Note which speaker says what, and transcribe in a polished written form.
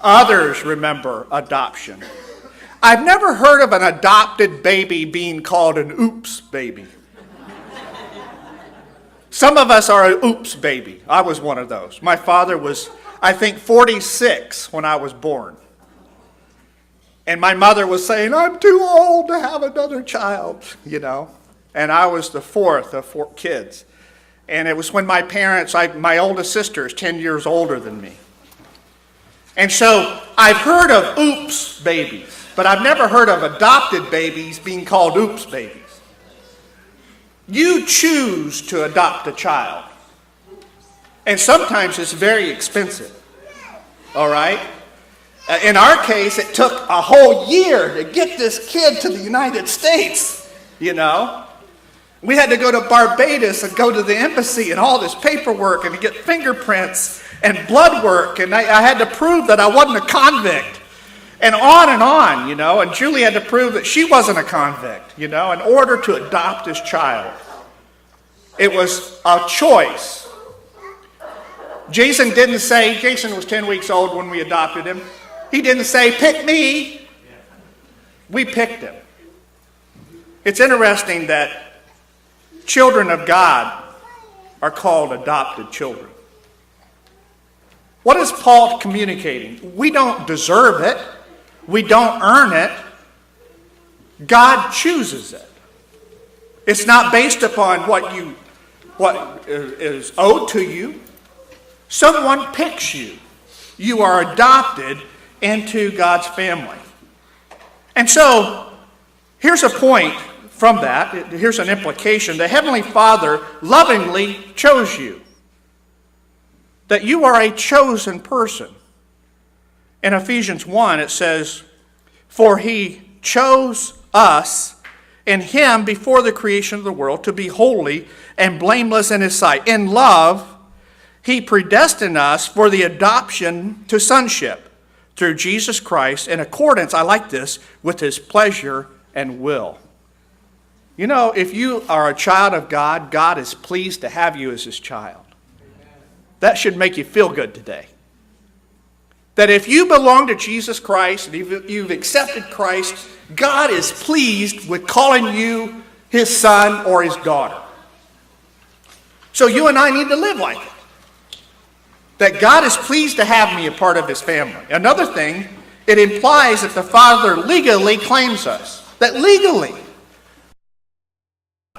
Speaker 1: Others remember adoption. I've never heard of an adopted baby being called an oops baby. Some of us are an oops baby. I was one of those. My father was, I think, 46 when I was born. And my mother was saying, I'm too old to have another child, And I was the fourth of 4 kids. And it was when my parents, my oldest sister is 10 years older than me. And so I've heard of oops babies, but I've never heard of adopted babies being called oops babies. You choose to adopt a child. And sometimes it's very expensive. All right? In our case, it took a whole year to get this kid to the United States, We had to go to Barbados and go to the embassy and all this paperwork and to get fingerprints and blood work. And I had to prove that I wasn't a convict. And on, And Julie had to prove that she wasn't a convict, in order to adopt this child. It was a choice. Jason was 10 weeks old when we adopted him. He didn't say, pick me. We picked him. It's interesting that children of God are called adopted children. What is Paul communicating? We don't deserve it. We don't earn it. God chooses it. It's not based upon what is owed to you. Someone picks you. You are adopted into God's family. And so, here's a point from that. Here's an implication. The Heavenly Father lovingly chose you. That you are a chosen person. In Ephesians 1, it says, for he chose us in him before the creation of the world to be holy and blameless in his sight. In love, he predestined us for the adoption to sonship through Jesus Christ in accordance, I like this, with his pleasure and will. If you are a child of God, God is pleased to have you as his child. That should make you feel good today. That if you belong to Jesus Christ, and you've accepted Christ, God is pleased with calling you his son or his daughter. So you and I need to live like it. That God is pleased to have me a part of his family. Another thing, it implies that the Father legally claims us. That legally,